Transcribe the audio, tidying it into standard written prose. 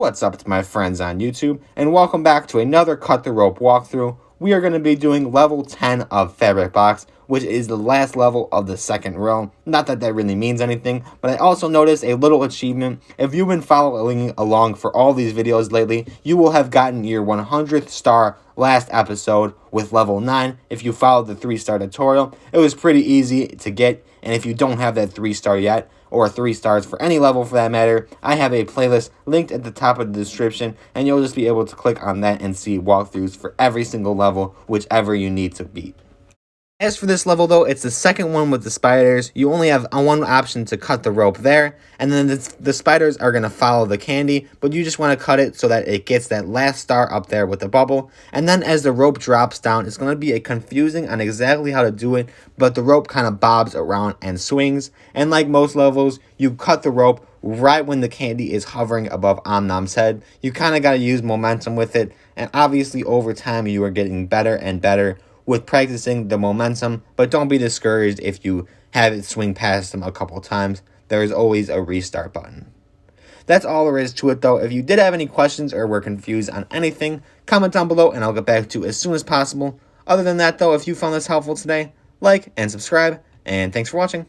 What's up to my friends on YouTube, and welcome back to another Cut the Rope walkthrough. We are going to be doing level 10 of Fabric Box, which is the last level of the second row. Not that that really means anything, but I also noticed a little achievement. If you've been following along for all these videos lately, you will have gotten your 100th star last episode with level 9 if you followed the 3-star tutorial. It was pretty easy to get, and if you don't have that 3-star yet, or 3 stars for any level for that matter, I have a playlist linked at the top of the description, and you'll just be able to click on that and see walkthroughs for every single level, whichever you need to beat. As for this level though, it's the second one with the spiders. You only have one option to cut the rope there, and then the spiders are going to follow the candy, but you just want to cut it so that it gets that last star up there with the bubble. And then as the rope drops down, it's going to be confusing on exactly how to do it, but the rope kind of bobs around and swings. And like most levels, you cut the rope right when the candy is hovering above Omnom's head. You kind of got to use momentum with it, and obviously over time you are getting better and better with practicing the momentum, but don't be discouraged if you have it swing past them a couple times. There is always a restart button. That's all there is to it though. If you did have any questions or were confused on anything, comment down below and I'll get back to you as soon as possible. Other than that though, if you found this helpful today, like and subscribe, and thanks for watching.